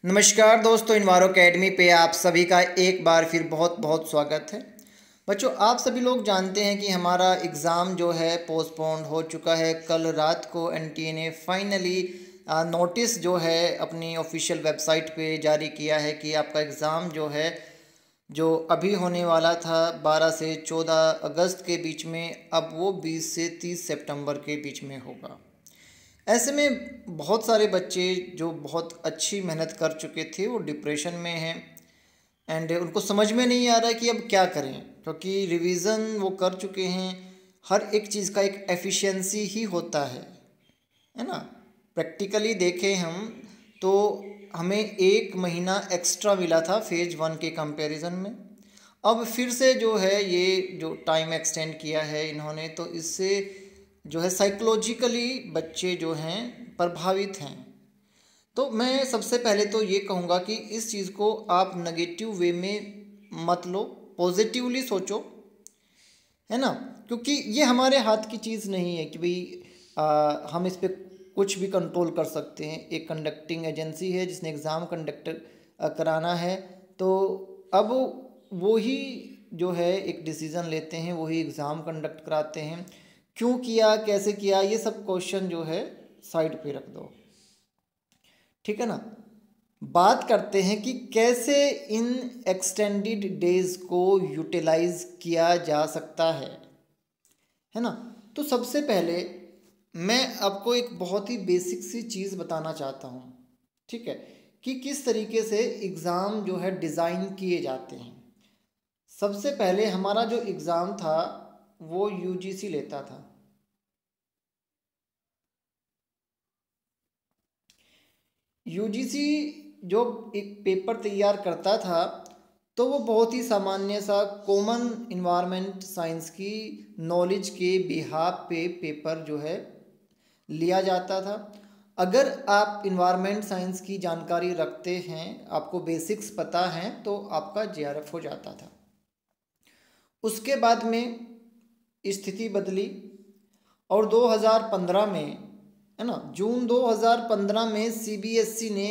नमस्कार दोस्तों, इन्वारो अकेडमी पे आप सभी का एक बार फिर बहुत बहुत स्वागत है। बच्चों, आप सभी लोग जानते हैं कि हमारा एग्ज़ाम जो है पोस्टपोन्ड हो चुका है। कल रात को एनटीए ने फाइनली नोटिस जो है अपनी ऑफिशियल वेबसाइट पे जारी किया है कि आपका एग्ज़ाम जो है, जो अभी होने वाला था 12 से 14 अगस्त के बीच में, अब वो 20 से 30 सितंबर के बीच में होगा। ऐसे में बहुत सारे बच्चे जो बहुत अच्छी मेहनत कर चुके थे वो डिप्रेशन में हैं। एंड उनको समझ में नहीं आ रहा है कि अब क्या करें, क्योंकि रिवीजन वो कर चुके हैं। हर एक चीज़ का एक एफिशिएंसी ही होता है ना। प्रैक्टिकली देखें हम तो हमें एक महीना एक्स्ट्रा मिला था फेज 1 के कंपैरिजन में। अब फिर से जो है ये जो टाइम एक्सटेंड किया है इन्होंने, तो इससे जो है साइकोलॉजिकली बच्चे जो हैं प्रभावित हैं। तो मैं सबसे पहले तो ये कहूँगा कि इस चीज़ को आप नेगेटिव वे में मत लो, पॉजिटिवली सोचो, है ना। क्योंकि ये हमारे हाथ की चीज़ नहीं है कि भाई हम इस पे कुछ भी कंट्रोल कर सकते हैं। एक कंडक्टिंग एजेंसी है जिसने एग्ज़ाम कंडक्ट कराना है, तो अब वो ही जो है एक डिसीज़न लेते हैं, वही एग्ज़ाम कंडक्ट कराते हैं। क्यों किया, कैसे किया, ये सब क्वेश्चन जो है साइड पे रख दो, ठीक है ना। बात करते हैं कि कैसे इन एक्सटेंडेड डेज को यूटिलाइज किया जा सकता है ना। तो सबसे पहले मैं आपको एक बहुत ही बेसिक सी चीज़ बताना चाहता हूँ, ठीक है, कि किस तरीके से एग्ज़ाम जो है डिज़ाइन किए जाते हैं। सबसे पहले हमारा जो एग्ज़ाम था वो यूजीसी लेता था। यूजीसी जो एक पेपर तैयार करता था, तो वो बहुत ही सामान्य सा कॉमन इन्वायरमेंट साइंस की नॉलेज के बिहाफ पे पेपर जो है लिया जाता था। अगर आप इन्वायरमेंट साइंस की जानकारी रखते हैं, आपको बेसिक्स पता हैं, तो आपका जेआरएफ हो जाता था। उसके बाद में स्थिति बदली और 2015 में, है ना, जून 2015 में सीबीएसई ने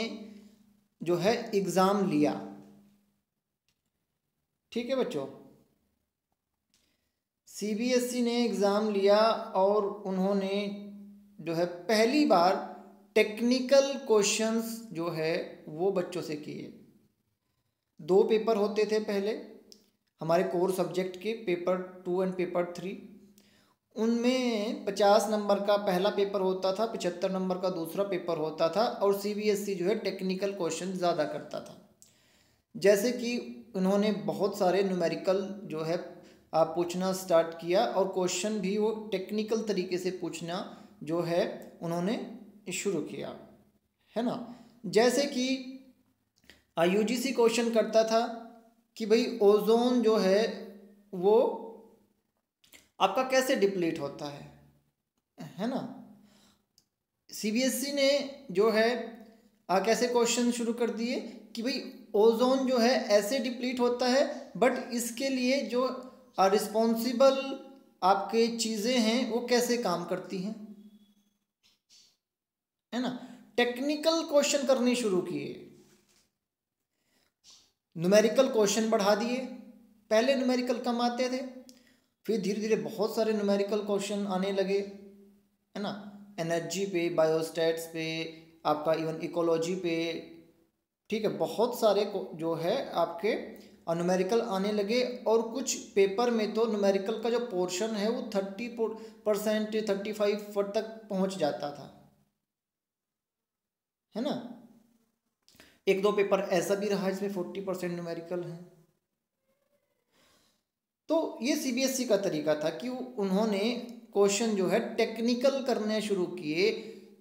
जो है एग्ज़ाम लिया। ठीक है बच्चों, सीबीएसई ने एग्ज़ाम लिया और उन्होंने जो है पहली बार टेक्निकल क्वेश्चंस जो है वो बच्चों से किए। 2 पेपर होते थे पहले हमारे कोर सब्जेक्ट के, पेपर 2 एंड पेपर 3। उनमें 50 नंबर का पहला पेपर होता था, 75 नंबर का दूसरा पेपर होता था, और सीबीएसई जो है टेक्निकल क्वेश्चन ज़्यादा करता था। जैसे कि उन्होंने बहुत सारे न्यूमेरिकल जो है आप पूछना स्टार्ट किया, और क्वेश्चन भी वो टेक्निकल तरीके से पूछना जो है उन्होंने शुरू किया, है ना। जैसे कि यूजीसी क्वेश्चन करता था कि भाई ओजोन जो है वो आपका कैसे डिप्लीट होता है ना। सीबीएसई ने जो है कैसे क्वेश्चन शुरू कर दिए कि भाई ओजोन जो है ऐसे डिप्लीट होता है, बट इसके लिए जो रिस्पॉन्सिबल आपके चीज़ें हैं वो कैसे काम करती हैं, है ना। टेक्निकल क्वेश्चन करने शुरू किए, न्यूमेरिकल क्वेश्चन बढ़ा दिए। पहले न्यूमेरिकल कम आते थे, फिर धीरे धीरे बहुत सारे न्यूमेरिकल क्वेश्चन आने लगे, है ना। एनर्जी पे, बायोस्टैट्स पे, आपका इवन इकोलॉजी पे, ठीक है, बहुत सारे जो है आपके न्यूमेरिकल आने लगे। और कुछ पेपर में तो न्यूमेरिकल का जो पोर्शन है वो 30% 35 तक पहुंच जाता था, है ना। एक दो पेपर ऐसा भी रहा जिसमें 40% न्यूमेरिकल है। तो ये सीबीएसई का तरीका था कि उन्होंने क्वेश्चन जो है टेक्निकल करने शुरू किए।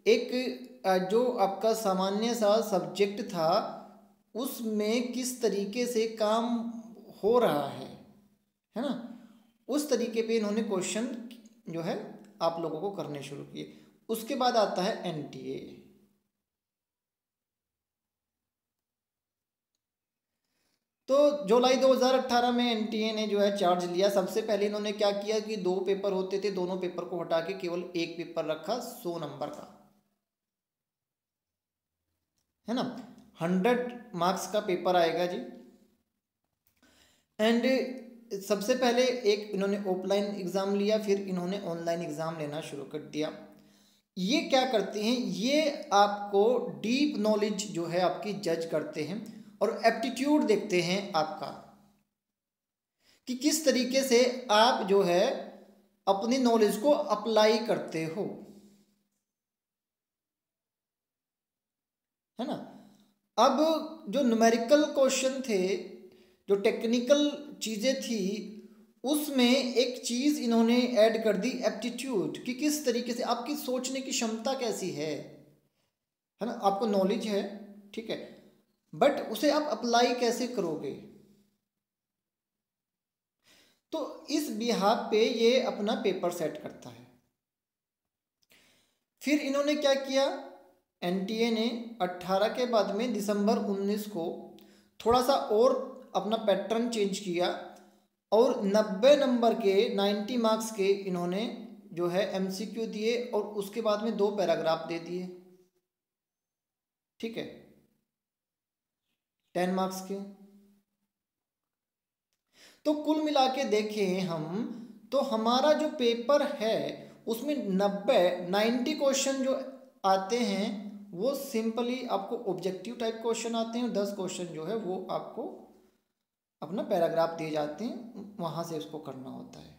एक जो आपका सामान्य सा सब्जेक्ट था उसमें किस तरीके से काम हो रहा है ना, उस तरीके पे इन्होंने क्वेश्चन जो है आप लोगों को करने शुरू किए। उसके बाद आता है एनटीए। तो जुलाई 2018 में एनटीए ने जो है चार्ज लिया। सबसे पहले इन्होंने क्या किया कि 2 पेपर होते थे, दोनों पेपर को हटा के केवल एक पेपर रखा 100 नंबर का, है ना। 100 मार्क्स का पेपर आएगा जी। एंड सबसे पहले एक इन्होंने ऑफलाइन एग्ज़ाम लिया, फिर इन्होंने ऑनलाइन एग्ज़ाम लेना शुरू कर दिया। ये क्या करते हैं, ये आपको डीप नॉलेज जो है आपकी जज करते हैं और एप्टीट्यूड देखते हैं आपका, कि किस तरीके से आप जो है अपनी नॉलेज को अप्लाई करते हो, है ना। अब जो न्यूमेरिकल क्वेश्चन थे, जो टेक्निकल चीज़ें थी, उसमें एक चीज़ इन्होंने ऐड कर दी, एप्टीट्यूड, कि किस तरीके से आपकी सोचने की क्षमता कैसी है ना। आपको नॉलेज है, ठीक है, बट उसे आप अप्लाई कैसे करोगे। तो इस बिहाफ पे ये अपना पेपर सेट करता है। फिर इन्होंने क्या किया, एनटीए ने 18 के बाद में दिसंबर 19 को थोड़ा सा और अपना पैटर्न चेंज किया और 90 नंबर के 90 मार्क्स के इन्होंने जो है एमसीक्यू दिए और उसके बाद में 2 पैराग्राफ दे दिए, ठीक है, 10 मार्क्स के। तो कुल मिला के देखें हम, तो हमारा जो पेपर है उसमें 90 क्वेश्चन जो आते हैं वो सिंपली आपको ऑब्जेक्टिव टाइप क्वेश्चन आते हैं, 10 क्वेश्चन जो है वो आपको अपना पैराग्राफ दिए जाते हैं, वहां से उसको करना होता है,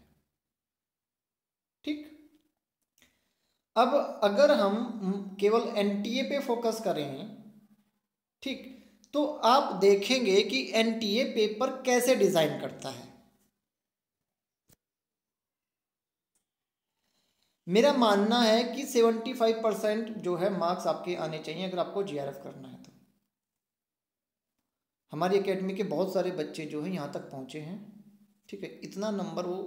ठीक। अब अगर हम केवल एनटीए पे फोकस करें, ठीक, तो आप देखेंगे कि एनटीए पेपर कैसे डिजाइन करता है। मेरा मानना है कि 75% जो है मार्क्स आपके आने चाहिए अगर आपको जीआरएफ करना है तो। हमारी एकेडमी के बहुत सारे बच्चे जो हैं यहाँ तक पहुँचे हैं, ठीक है, इतना नंबर वो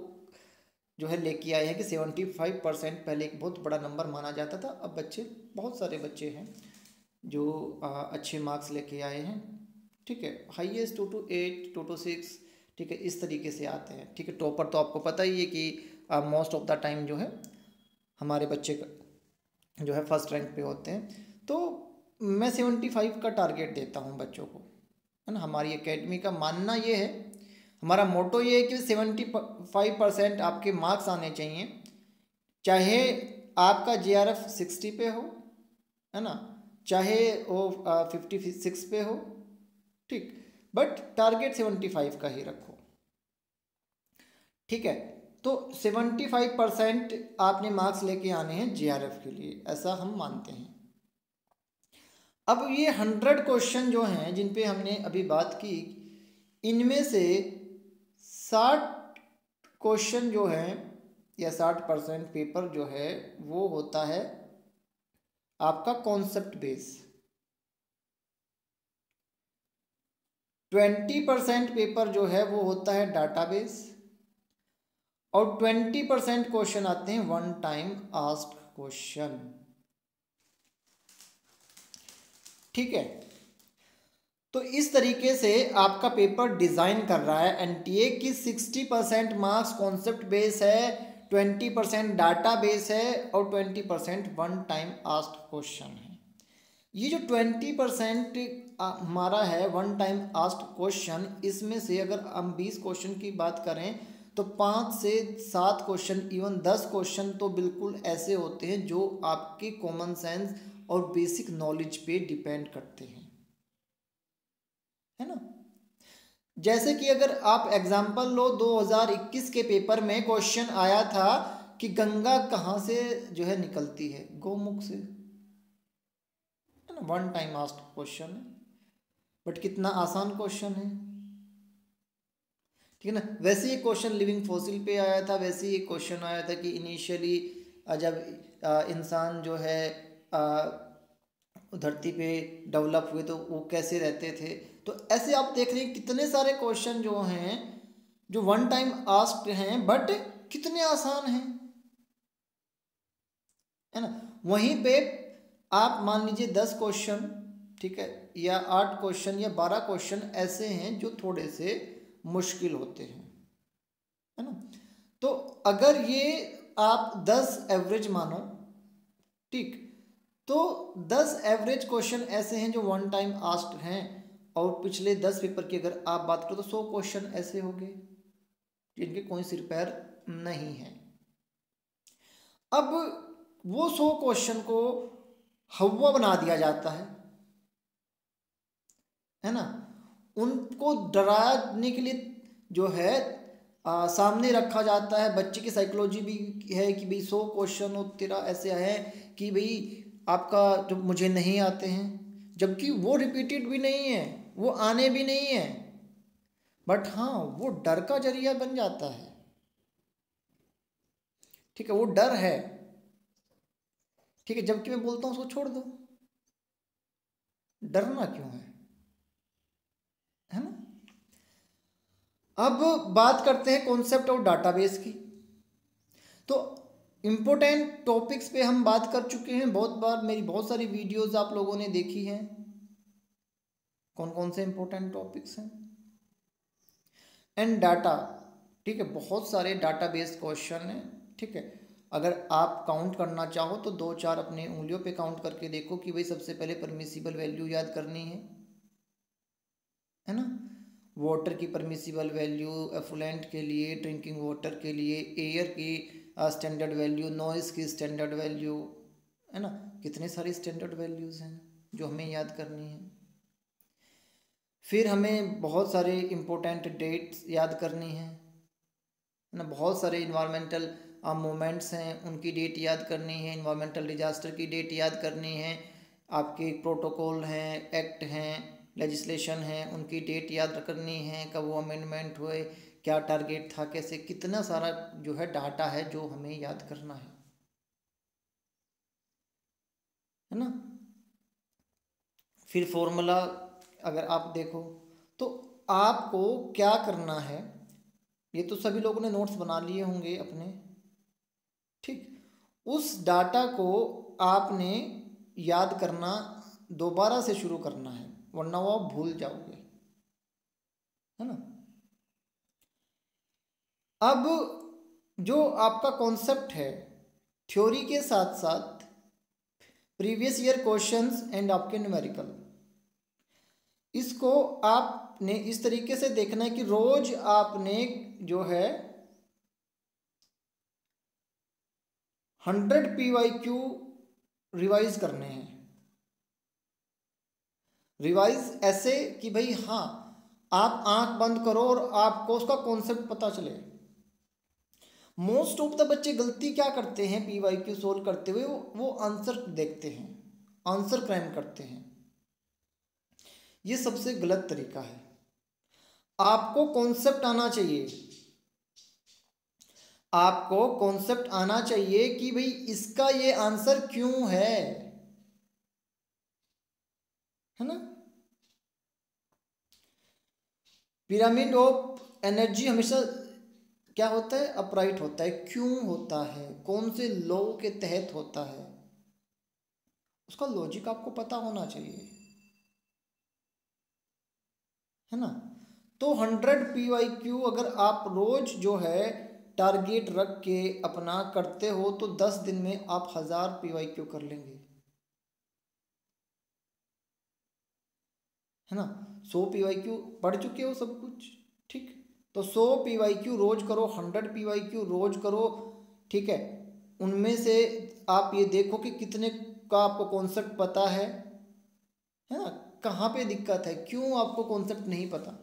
जो है लेके आए हैं कि 75% पहले एक बहुत बड़ा नंबर माना जाता था, अब बच्चे, बहुत सारे बच्चे हैं जो अच्छे मार्क्स लेके आए हैं, ठीक है, हाईएस्ट 228, 226, ठीक है, इस तरीके से आते हैं, ठीक है। टॉपर तो आपको पता ही है कि मोस्ट ऑफ द टाइम जो है हमारे बच्चे जो है फर्स्ट रैंक पे होते हैं। तो मैं 75 का टारगेट देता हूँ बच्चों को, है ना। हमारी एकेडमी का मानना ये है, हमारा मोटो ये है कि 75% आपके मार्क्स आने चाहिए, चाहे आपका जीआरएफ 60 पे हो, है ना, चाहे वो 56 पे हो, ठीक, बट टारगेट 75 का ही रखो, ठीक है। तो 75% आपने मार्क्स लेके आने हैं जीआरएफ के लिए, ऐसा हम मानते हैं। अब ये 100 क्वेश्चन जो हैं जिन पे हमने अभी बात की, इनमें से 60 क्वेश्चन जो हैं या 60% पेपर जो है वो होता है आपका कॉन्सेप्ट बेस, 20% पेपर जो है वो होता है डाटाबेस और 20% क्वेश्चन आते हैं वन टाइम आस्क्ड क्वेश्चन, ठीक है। तो इस तरीके से आपका पेपर डिजाइन कर रहा है एनटीए की। 60% मार्क्स कॉन्सेप्ट बेस है, 20% डाटा बेस है और 20% वन टाइम आस्क्ड क्वेश्चन है। ये जो 20% हमारा है वन टाइम आस्क्ड क्वेश्चन, इसमें से अगर हम 20 क्वेश्चन की बात करें तो 5 से 7 क्वेश्चन, इवन 10 क्वेश्चन तो बिल्कुल ऐसे होते हैं जो आपके कॉमन सेंस और बेसिक नॉलेज पे डिपेंड करते हैं, है ना। जैसे कि अगर आप एग्जाम्पल लो, 2021 के पेपर में क्वेश्चन आया था कि गंगा कहाँ से जो है निकलती है, गोमुख से, है ना, वन टाइम आस्क्ड क्वेश्चन है, बट कितना आसान क्वेश्चन है, ठीक है ना। वैसे ही क्वेश्चन लिविंग फॉसिल पे आया था, वैसे ही क्वेश्चन आया था कि इनिशियली जब इंसान जो है धरती पे डेवलप हुए तो वो कैसे रहते थे। तो ऐसे आप देख रहे हैं कितने सारे क्वेश्चन जो हैं जो वन टाइम आस्क्ड हैं बट कितने आसान हैं, है ना। वहीं पे आप मान लीजिए 10 क्वेश्चन, ठीक है, या 8 क्वेश्चन या 12 क्वेश्चन ऐसे हैं जो थोड़े से मुश्किल होते हैं, है ना। तो अगर ये आप 10 एवरेज मानो, ठीक, तो 10 एवरेज क्वेश्चन ऐसे हैं जो वन टाइम आस्क्ड हैं, और पिछले 10 पेपर की अगर आप बात करो तो 100 क्वेश्चन ऐसे हो गए जिनके कोई सिर पैर नहीं है। अब वो 100 क्वेश्चन को हवा बना दिया जाता है ना, उनको डराने के लिए जो है सामने रखा जाता है। बच्चे की साइकोलॉजी भी है कि भाई 100 क्वेश्चन और तेरा ऐसे है कि भाई आपका जो मुझे नहीं आते हैं, जबकि वो रिपीटेड भी नहीं है, वो आने भी नहीं है, बट हाँ वो डर का जरिया बन जाता है। ठीक है, वो डर है। ठीक है, जबकि मैं बोलता हूँ उसको छोड़ दो, डरना क्यों है ना। अब बात करते हैं कॉन्सेप्ट ऑफ डाटाबेस की। तो इम्पोर्टेंट टॉपिक्स पे हम बात कर चुके हैं बहुत बार, मेरी बहुत सारी वीडियोस आप लोगों ने देखी हैं। कौन कौन से इम्पोर्टेंट टॉपिक्स हैं? एंड डाटा, ठीक है, बहुत सारे डाटाबेस क्वेश्चन हैं। ठीक है, अगर आप काउंट करना चाहो तो 2-4 अपने उंगलियों पे काउंट करके देखो कि भाई सबसे पहले परमिसिबल वैल्यू याद करनी है ना। वाटर की परमिसिबल वैल्यू, एफुलेंट के लिए, ड्रिंकिंग वाटर के लिए, एयर की स्टैंडर्ड वैल्यू, नॉइज़ की स्टैंडर्ड वैल्यू, है ना। कितने सारी स्टैंडर्ड वैल्यूज़ हैं जो हमें याद करनी है। फिर हमें बहुत सारे इम्पोर्टेंट डेट्स याद करनी है ना। बहुत सारे इन्वायरमेंटल मोमेंट्स हैं, उनकी डेट याद करनी है। इन्वायरमेंटल डिजास्टर की डेट याद करनी है। आपके प्रोटोकॉल हैं, एक्ट हैं, लेजिस्लेशन है, उनकी डेट याद करनी है, कब वो अमेंडमेंट हुए, क्या टारगेट था, कैसे, कितना सारा जो है डाटा है जो हमें याद करना है ना। फिर फॉर्मूला अगर आप देखो तो आपको क्या करना है, ये तो सभी लोगों ने नोट्स बना लिए होंगे अपने। ठीक, उस डाटा को आपने याद करना दोबारा से शुरू करना है, वरना वो आप भूल जाओगे, है ना। अब जो आपका कॉन्सेप्ट है, थ्योरी के साथ साथ प्रीवियस ईयर क्वेश्चंस एंड आपके न्यूमेरिकल, इसको आपने इस तरीके से देखना है कि रोज आपने जो है 100 PYQ रिवाइज करने हैं। रिवाइज ऐसे कि भाई हाँ आप आंख बंद करो और आपको उसका कॉन्सेप्ट पता चले। मोस्ट ऑफ द बच्चे गलती क्या करते हैं PYQ सोल्व करते हुए, वो आंसर देखते हैं, आंसर क्राइम करते हैं। ये सबसे गलत तरीका है। आपको कॉन्सेप्ट आना चाहिए, आपको कॉन्सेप्ट आना चाहिए कि भाई इसका ये आंसर क्यों है ना। पिरामिड ऑफ एनर्जी हमेशा क्या होता है, अपराइट होता है। क्यों होता है, कौन से लॉ के तहत होता है, उसका लॉजिक आपको पता होना चाहिए, है ना। तो 100 PYQ अगर आप रोज जो है टारगेट रख के अपना करते हो तो 10 दिन में आप 1000 PYQ कर लेंगे, है ना। 100 PYQ पढ़ चुके हो सब कुछ। ठीक, तो 100 PYQ रोज करो, 100 PYQ रोज करो। ठीक है, उनमें से आप ये देखो कि कितने का आपको कॉन्सेप्ट पता है ना, कहाँ पे दिक्कत है, क्यों आपको कॉन्सेप्ट नहीं पता।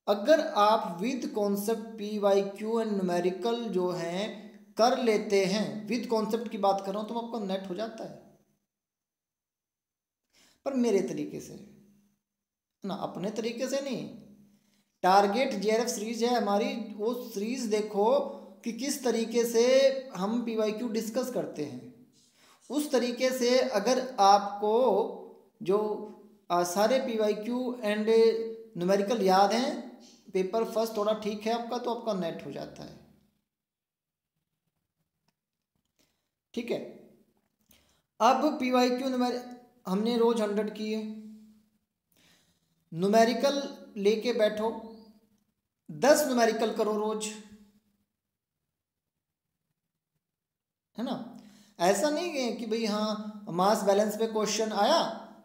अगर आप with concept PYQ and numerical जो हैं कर लेते हैं, विद कॉन्सेप्ट की बात कर रहा हूँ, तो आपका नेट हो जाता है। पर मेरे तरीके से ना, अपने तरीके से नहीं। टारगेट JRF सीरीज है हमारी, वो सीरीज देखो कि किस तरीके से हम PYQ डिस्कस करते हैं। उस तरीके से अगर आपको जो सारे PYQ एंड न्यूमेरिकल याद हैं, पेपर फर्स्ट थोड़ा ठीक है आपका, तो आपका नेट हो जाता है। ठीक है, अब PYQ हमने रोज 100 किए, न्यूमेरिकल लेके बैठो, 10 न्यूमेरिकल करो रोज, है ना। ऐसा नहीं है कि भाई हाँ मास बैलेंस पे क्वेश्चन आया,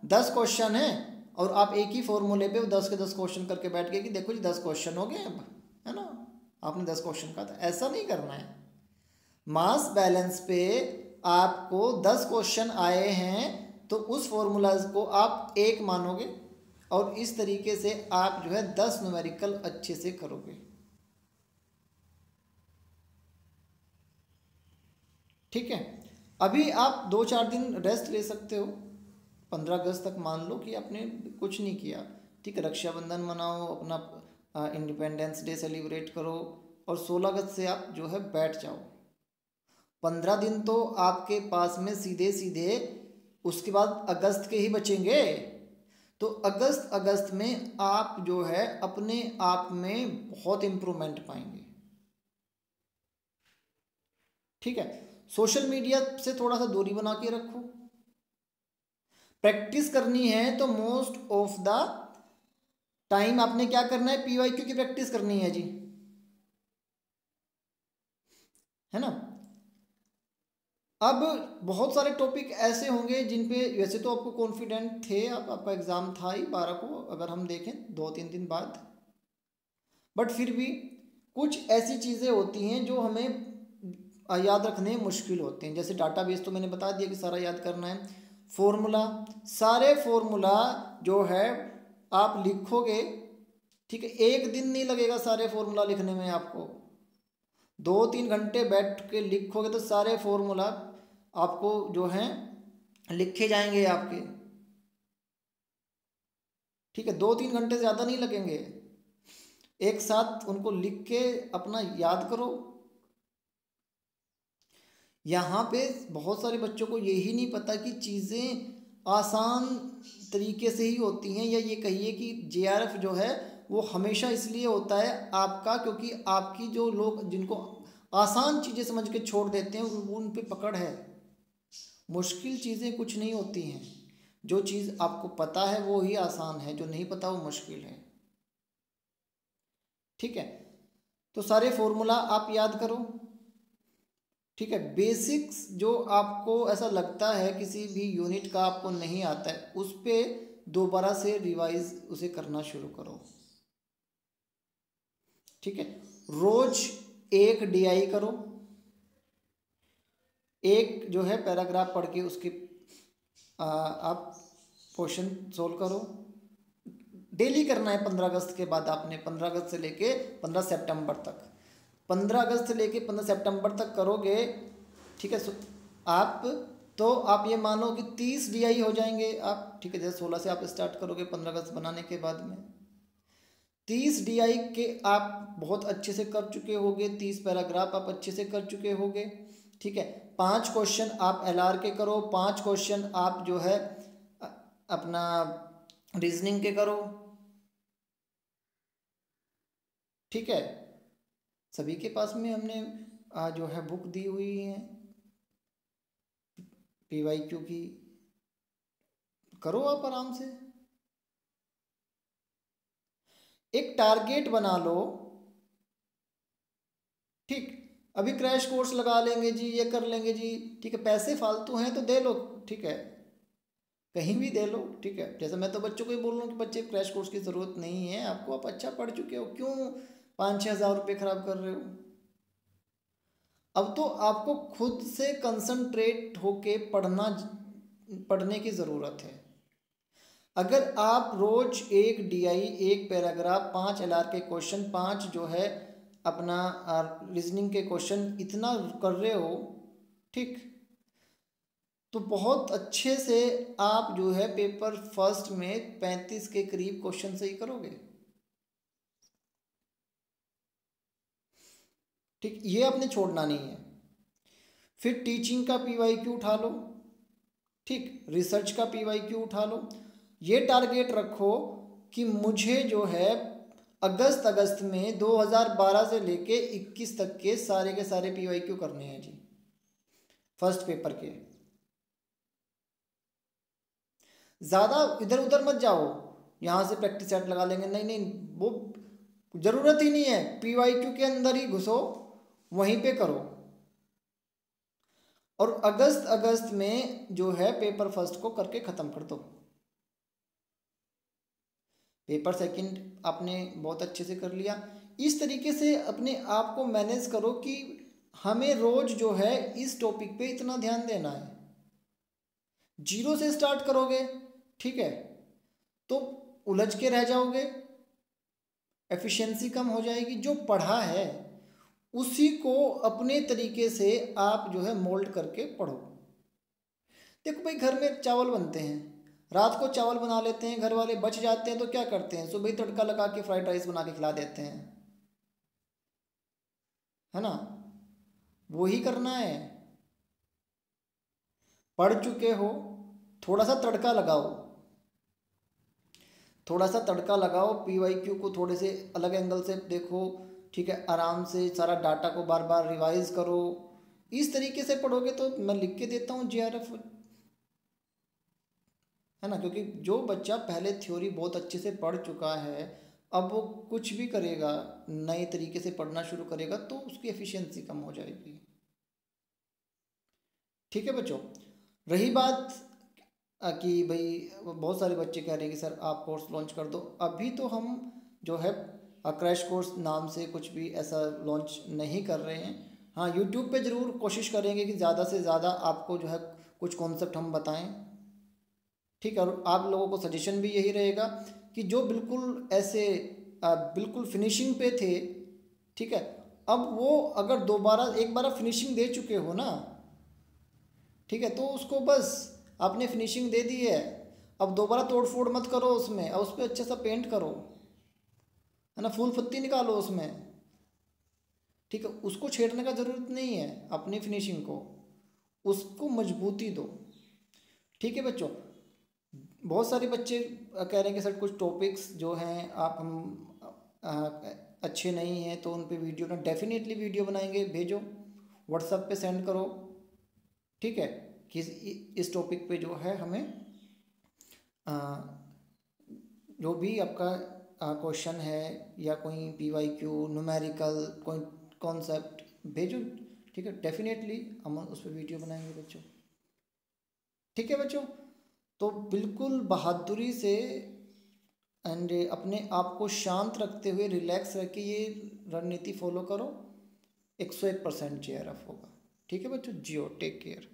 10 क्वेश्चन है और आप एक ही फॉर्मूले पे 10 के 10 क्वेश्चन करके बैठ गए कि देखो जी 10 क्वेश्चन हो गए अब, है ना, आपने 10 क्वेश्चन कहा था। ऐसा नहीं करना है। मास बैलेंस पे आपको 10 क्वेश्चन आए हैं तो उस फॉर्मूलाज को आप एक मानोगे और इस तरीके से आप जो है 10 न्यूमेरिकल अच्छे से करोगे। ठीक है, अभी आप 2-4 दिन रेस्ट ले सकते हो। 15 अगस्त तक मान लो कि आपने कुछ नहीं किया, ठीक है, रक्षाबंधन मनाओ, अपना इंडिपेंडेंस डे सेलिब्रेट करो और 16 अगस्त से आप जो है बैठ जाओ। 15 दिन तो आपके पास में सीधे सीधे उसके बाद अगस्त के ही बचेंगे। तो अगस्त में आप जो है अपने आप में बहुत इम्प्रूवमेंट पाएंगे। ठीक है, सोशल मीडिया से थोड़ा सा दूरी बना के रखो। प्रैक्टिस करनी है तो मोस्ट ऑफ द टाइम आपने क्या करना है, पीवाईक्यू की प्रैक्टिस करनी है जी, है ना। अब बहुत सारे टॉपिक ऐसे होंगे जिन पे वैसे तो आपको कॉन्फिडेंट थे, आपका एग्ज़ाम था ही 12 को, अगर हम देखें 2-3 दिन बाद, बट फिर भी कुछ ऐसी चीज़ें होती हैं जो हमें याद रखने मुश्किल होते हैं। जैसे डाटाबेस तो मैंने बता दिया कि सारा याद करना है। फॉर्मूला, सारे फॉर्मूला जो है आप लिखोगे, ठीक है, एक दिन नहीं लगेगा सारे फॉर्मूला लिखने में। आपको 2-3 घंटे बैठ के लिखोगे तो सारे फॉर्मूला आपको जो हैं लिखे जाएंगे आपके। ठीक है, 2-3 घंटे ज़्यादा नहीं लगेंगे, एक साथ उनको लिख के अपना याद करो। यहाँ पे बहुत सारे बच्चों को यही नहीं पता कि चीज़ें आसान तरीके से ही होती हैं, या ये कहिए कि जेआरएफ जो है वो हमेशा इसलिए होता है आपका क्योंकि आपकी जो लोग जिनको आसान चीज़ें समझ के छोड़ देते हैं उन पे पकड़ है। मुश्किल चीज़ें कुछ नहीं होती हैं, जो चीज़ आपको पता है वो ही आसान है, जो नहीं पता वो मुश्किल है। ठीक है, तो सारे फॉर्मूला आप याद करो। ठीक है, बेसिक्स जो आपको ऐसा लगता है किसी भी यूनिट का आपको नहीं आता है उस पर दोबारा से रिवाइज उसे करना शुरू करो। ठीक है, रोज एक डीआई करो, एक जो है पैराग्राफ पढ़ के उसके आप क्वेश्चन सोल्व करो। डेली करना है। 15 अगस्त के बाद आपने 15 अगस्त से लेके 15 सितंबर तक, 15 अगस्त से लेके 15 सितंबर तक करोगे, ठीक है, आप तो आप ये मानो कि 30 डीआई हो जाएंगे आप। ठीक है, जैसे 16 से आप स्टार्ट करोगे 15 अगस्त बनाने के बाद में 30 डीआई के आप बहुत अच्छे से कर चुके होगे, 30 पैराग्राफ आप अच्छे से कर चुके होगे। ठीक है, 5 क्वेश्चन आप एलआर के करो, 5 क्वेश्चन आप जो है अपना रीजनिंग के करो। ठीक है, सभी के पास में हमने जो है बुक दी हुई है पीवाईक्यू की, करो आप आराम से। एक टारगेट बना लो। ठीक, अभी क्रैश कोर्स लगा लेंगे जी, ये कर लेंगे जी, ठीक है, पैसे फालतू हैं तो दे लो, ठीक है, कहीं भी दे लो। ठीक है, जैसे मैं तो बच्चों को ही बोल रहा हूँ कि बच्चे क्रैश कोर्स की ज़रूरत नहीं है आपको, आप अच्छा पढ़ चुके हो, क्यों 5-6 हज़ार रुपये ख़राब कर रहे हो। अब तो आपको खुद से कंसंट्रेट होके पढ़ने की ज़रूरत है। अगर आप रोज एक डीआई, एक पैराग्राफ, 5 एलआर के क्वेश्चन, 5 जो है अपना रीजनिंग के क्वेश्चन इतना कर रहे हो, ठीक, तो बहुत अच्छे से आप जो है पेपर फर्स्ट में 35 के करीब क्वेश्चन सही करोगे। ठीक, ये आपने छोड़ना नहीं है। फिर टीचिंग का पीवाईक्यू उठा लो, ठीक, रिसर्च का पीवाईक्यू उठा लो। ये टारगेट रखो कि मुझे जो है अगस्त में 2012 से लेके 21 तक के सारे पीवाईक्यू करने हैं जी, फर्स्ट पेपर के। ज़्यादा इधर उधर मत जाओ, यहाँ से प्रैक्टिस सेट लगा लेंगे, नहीं नहीं, वो ज़रूरत ही नहीं है। पीवाईक्यू के अंदर ही घुसो, वहीं पे करो। और अगस्त में जो है पेपर फर्स्ट को करके ख़त्म कर दो। पेपर सेकंड आपने बहुत अच्छे से कर लिया। इस तरीके से अपने आप को मैनेज करो कि हमें रोज जो है इस टॉपिक पे इतना ध्यान देना है। जीरो से स्टार्ट करोगे, ठीक है, तो उलझ के रह जाओगे, एफिशिएंसी कम हो जाएगी। जो पढ़ा है उसी को अपने तरीके से आप जो है मोल्ड करके पढ़ो। देखो भाई, घर में चावल बनते हैं, रात को चावल बना लेते हैं घर वाले, बच जाते हैं तो क्या करते हैं, सुबह ही तड़का लगा के फ्राइड राइस बना के खिला देते हैं, है ना। वो ही करना है। पढ़ चुके हो, थोड़ा सा तड़का लगाओ, थोड़ा सा तड़का लगाओ, PYQ को थोड़े से अलग एंगल से देखो, ठीक है, आराम से सारा डाटा को बार बार रिवाइज करो। इस तरीके से पढ़ोगे तो मैं लिख के देता हूँ JRF, है ना। क्योंकि जो बच्चा पहले थ्योरी बहुत अच्छे से पढ़ चुका है, अब वो कुछ भी करेगा, नए तरीके से पढ़ना शुरू करेगा तो उसकी एफिशिएंसी कम हो जाएगी। ठीक है बच्चों, रही बात कि भाई बहुत सारे बच्चे कह रहे हैं कि सर आप कोर्स लॉन्च कर दो। अभी तो हम जो है क्रैश कोर्स नाम से कुछ भी ऐसा लॉन्च नहीं कर रहे हैं। हाँ, यूट्यूब पे ज़रूर कोशिश करेंगे कि ज़्यादा से ज़्यादा आपको जो है कुछ कॉन्सेप्ट हम बताएं, ठीक है। और आप लोगों को सजेशन भी यही रहेगा कि जो बिल्कुल ऐसे बिल्कुल फिनिशिंग पे थे, ठीक है, अब वो अगर दोबारा एक बार फिनिशिंग दे चुके हो ना, ठीक है, तो उसको बस आपने फिनिशिंग दे दी है, अब दोबारा तोड़ फोड़ मत करो उसमें, और उस पर अच्छे सा पेंट करो, है ना, फूल पत्ती निकालो उसमें, ठीक है। उसको छेड़ने का ज़रूरत नहीं है, अपनी फिनिशिंग को उसको मजबूती दो, ठीक है बच्चों। बहुत सारे बच्चे कह रहे हैं कि सर कुछ टॉपिक्स जो हैं आप हम अच्छे नहीं हैं तो उन पे वीडियो ना, डेफिनेटली वीडियो बनाएंगे, भेजो व्हाट्सएप पे सेंड करो, ठीक है, कि इस टॉपिक पे जो है हमें अ, जो भी आपका क्वेश्चन है या कोई PYQ न्यूमेरिकल कोई कॉन्सेप्ट भेजो, ठीक है, डेफिनेटली हम उस पर वीडियो बनाएंगे बच्चों, ठीक है बच्चों। तो बिल्कुल बहादुरी से एंड अपने आप को शांत रखते हुए, रिलैक्स रख के ये रणनीति फॉलो करो, 101% JRF होगा, ठीक है बच्चों। जियो, टेक केयर।